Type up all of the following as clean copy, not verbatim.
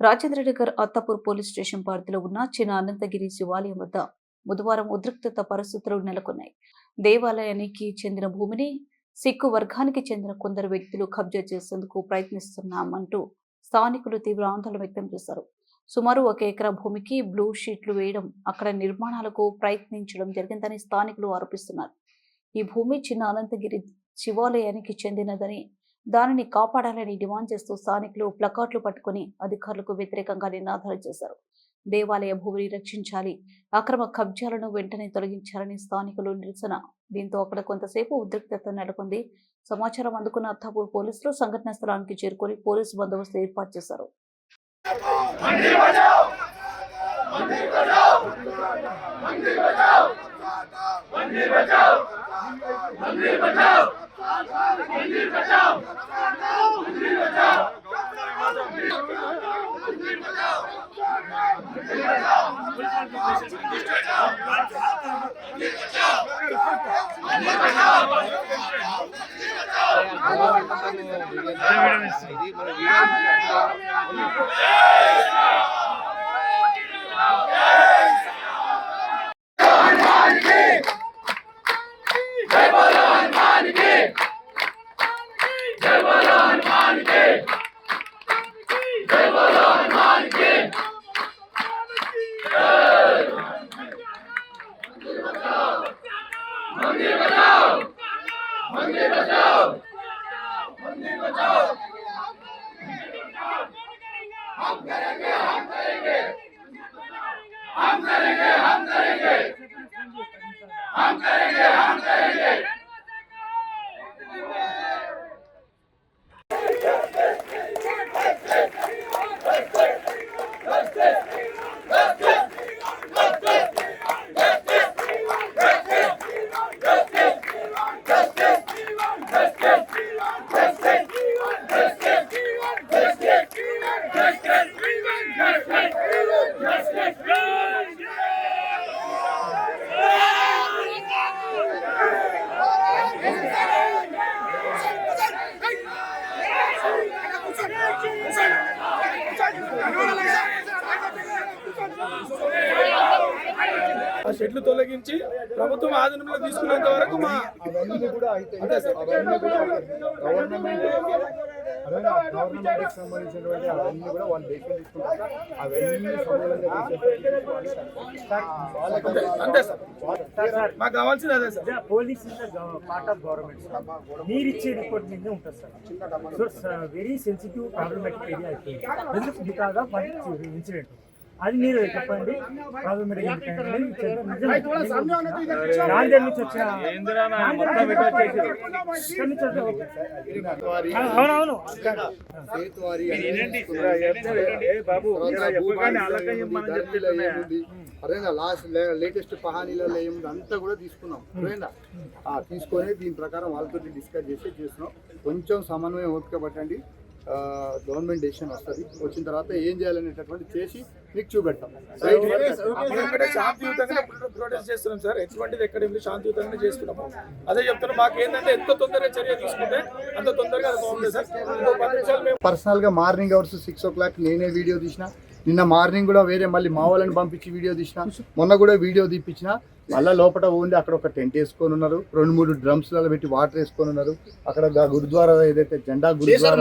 Rajendranagar Attapur police station పరిధిలో ఉన్న చిన్న అనంతగిరి శివాలయం వద్ద బుధవారం ఉద్రిక్తత పరిస్థితులు నెలకొన్నాయి. దేవాలయానికి చెందిన భూమిని సిక్కు వర్గానికి చెందిన కొందరు వ్యక్తులు కబ్జా చేసేందుకు ప్రయత్నిస్తున్నామంటూ స్థానికులు తీవ్ర ఆందోళన వ్యక్తం చేశారు. సుమారు 1 ఎకరా భూమికి బ్లూ షీట్లు వేయడం, అక్కడ నిర్మాణాలకు ప్రయత్నించడం జరిగిందని స్థానికులు ఆరోపిస్తున్నారు. ఈ భూమి చిన్న అనంతగిరి శివాలయానికి చెందినదని, దానిని కాపాడాలని డిమాండ్ చేస్తూ స్థానికులు ప్లకార్డులు పట్టుకుని అధికారులకు వ్యతిరేకంగా నినాదాలు చేశారు. దేవాలయ భూమిని రక్షించాలి, అక్రమ కబ్జాలను వెంటనే తొలగించాలని స్థానికులు నిరసన. దీంతో అక్కడ కొంతసేపు ఉద్రిక్తత నెలకొంది. సమాచారం అందుకున్న అత్తాపూర్ పోలీసులు సంఘటనా స్థలానికి చేరుకొని పోలీసు బందోబస్తు ఏర్పాటు చేశారు. ఆ షెడ్లు తొలగించి ప్రభుత్వం ఆధీనంలో తీసుకునేంత వరకు మా గవర్నమెంట్ సంబంధించినటువంటి అవన్నీ కూడా వాళ్ళు డెసిషన్ తీసుకుంటారు. అవన్నీ అంతే సార్, మాకు కావాల్సింది అదే sir. Police is part of government sir. మీరు ఇచ్చే రిపోర్ట్ మీద ఉంటుంది sir. So very sensitive problematic area అయిపోయింది బికాస్ ఆఫ్ ఇన్సిడెంట్. అది మీరు చెప్పండి. ప్రాబ్లమాటిక్ నాందేడ్ నుంచి వచ్చిన అవునవును లేటెస్ట్ పహానీలలో ఏముంది అంతా కూడా తీసుకున్నాం. తీసుకొని దీని ప్రకారం వాళ్ళతో డిస్కస్ చేస్తున్నాం. కొంచెం సమన్వయం ఓపిక పట్టండి. గవర్నమెంట్ డెసిషన్ వస్తుంది. వచ్చిన తర్వాత ఏం చేయాలనేటటువంటి చేసి మీకు చూపెడతాం. శాంతియుతంగా ప్రొటెస్ట్ చేస్తున్నాం సార్. ఎటువంటిది ఎక్కడ శాంతియుతంగా చేస్తున్నాము. అదే చెప్తున్నాం. మాకు ఏంటంటే ఎంత తొందరగా చర్య తీసుకుంటే అంత తొందరగా అది బాగుంటుంది సార్. పర్సనల్ గా మార్నింగ్ అవర్స్ 6 o'clock నేనే వీడియో తీసిన. నిన్న మార్నింగ్ కూడా వేరే మళ్ళీ మా వాళ్ళని పంపించి వీడియో తీసిన. మొన్న కూడా వీడియో తీపించిన. మళ్ళీ లోపల ఉండి అక్కడ ఒక టెంట్ వేసుకొని ఉన్నారు. 2-3 డ్రమ్స్లలో పెట్టి వాటర్ వేసుకొని ఉన్నారు. అక్కడ గురుద్వారా ఏదైతే జెండా గురుద్వారా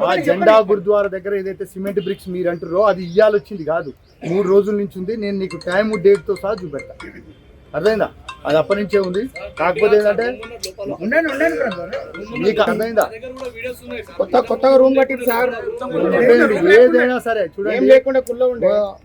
ఆ జెండా గురుద్వారా దగ్గర ఏదైతే సిమెంట్ బ్రిక్స్ మీరు అంటారో అది ఇయ్యాలి వచ్చింది కాదు, 3 రోజుల నుంచి ఉంది. నేను నీకు టైం డేట్ తో సహా చూపెడతా. అర్థమైందా? అది అప్పటి నుంచే ఉంది. కాకపోతే ఏంటంటే మీకు అర్థమైందా, కొత్తగా రూమ్ కట్టింది సార్. ఏదైనా సరే చూడండి,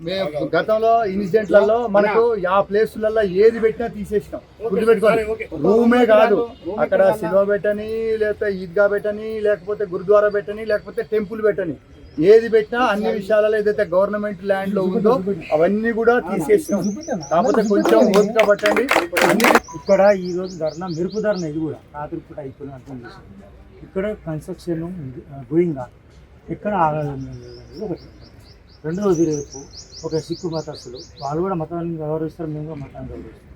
మేము గతంలో ఇన్సిడెంట్లలో మనకు ఆ ప్లేసులలో ఏది పెట్టినా తీసేసినాం. గుర్తుపెట్టుకోండి, రూమే కాదు, అక్కడ సిల్వ పెట్టని, లేకపోతే ఈద్గా పెట్టని, లేకపోతే గురుద్వారా పెట్టని, లేకపోతే టెంపుల్ పెట్టని, ఏది పెట్టినా అన్ని విషయాలలో ఏదైతే గవర్నమెంట్ ల్యాండ్ లో ఉందో అవన్నీ కూడా తీసేసినాం. కాకపోతే కొంచెం ఓపిక పట్టండి. ఇక్కడ ఈ రోజు ధర్నా మెరుపు ధర్నా, ఇది కూడా రాత్రి పూట అయిపోయిన అర్థం చేసింది. ఇక్కడ కన్స్ట్రక్షన్ గోయింగ్ ఆన్. ఇక్కడ ఒకటి రెండవది, రేపు ఒక సిక్కు మతస్థులు వాళ్ళు కూడా మతాన్ని గౌరవిస్తారు, మేము కూడా మతాన్ని గౌరవిస్తాం.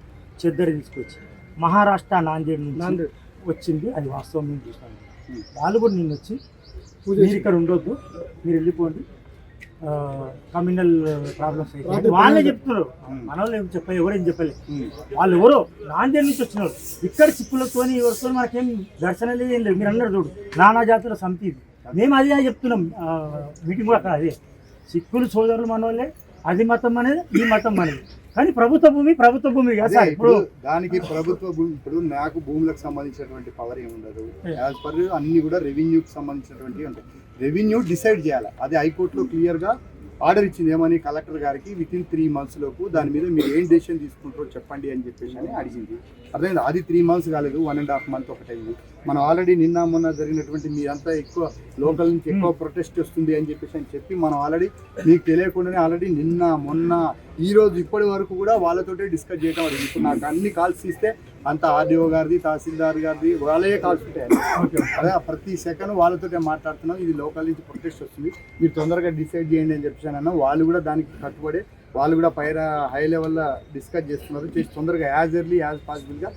చెద్దరి తీసుకొచ్చి మహారాష్ట్ర నాందేడ్ నుంచి వచ్చింది, అది వాస్తవం మేము చూసాము. వాళ్ళు కూడా నిన్న వచ్చి మీరు ఇక్కడ ఉండొద్దు, మీరు వెళ్ళిపోండి, కమ్యూనల్ ప్రాబ్లమ్స్ అయితే వాళ్ళే చెప్తున్నారు. మన వాళ్ళు ఏం చెప్పాలి, ఎవరేం చెప్పలేదు. వాళ్ళు ఎవరో నాందేడ్ నుంచి వచ్చినారు. ఇక్కడ చిక్కులతో ఎవరితో మనకేం దర్శనం లేదు, ఏం లేదు. మీరు అన్నారు చూడు, నానా జాతుల సమితి ఇది. మేము అదే చెప్తున్నాం మీటింగ్ కూడా అక్కడ. అదే సిక్కులు సోదరులు మన వాళ్ళే, అది మతం అనేది, ఈ మతం అనేది. కానీ ప్రభుత్వ భూమి కదా సార్. ఇప్పుడు దానికి ప్రభుత్వ భూమి, ఇప్పుడు నాకు భూములకు సంబంధించినటువంటి పవర్ ఏముండదు. యాజ్ పర్ అన్ని కూడా రెవెన్యూకి సంబంధించినటువంటి ఉంటాయి. రెవెన్యూ డిసైడ్ చేయాలి. అది హైకోర్టులో క్లియర్గా ఆర్డర్ ఇచ్చింది. ఏమని, కలెక్టర్ గారికి వితిన్ 3 months లోపు దాని మీద మీరు ఏం డెసిషన్ తీసుకుంటారో చెప్పండి అని చెప్పేసి అని అడిగింది. అర్థమైంది. అది 3 months కాలేదు, 1.5 months ఒకటైంది. మనం ఆల్రెడీ నిన్న మొన్న జరిగినటువంటి మీరంతా ఎక్కువ లోకల్ నుంచి ఎక్కువ ప్రొటెస్ట్ వస్తుంది అని చెప్పి మనం ఆల్రెడీ మీకు తెలియకుండానే ఆల్రెడీ నిన్న మొన్న ఈ రోజు ఇప్పటి వరకు కూడా వాళ్ళతోటే డిస్కస్ చేయడం అడిగింది. ఇప్పుడు నాకు అన్ని కాల్స్ ఇస్తే అంత ఆర్డీఓ గారిది, తహసీల్దార్ గారిది, వాళ్ళే కాల్స్ ఉంటాయి. అదే ప్రతి సెకండ్ వాళ్ళతోటే మాట్లాడుతున్నాం. ఇది లోకల్ నుంచి ప్రొటెస్ట్ వస్తుంది, మీరు తొందరగా డిసైడ్ చేయండి అని చెప్పేసి అన్న. వాళ్ళు కూడా దానికి కట్టుబడి వాళ్ళు కూడా పైన హై లెవెల్లో డిస్కస్ చేస్తున్నారు. చేసి తొందరగా యాజ్ ఎర్లీ యాజ్ పాసిబుల్గా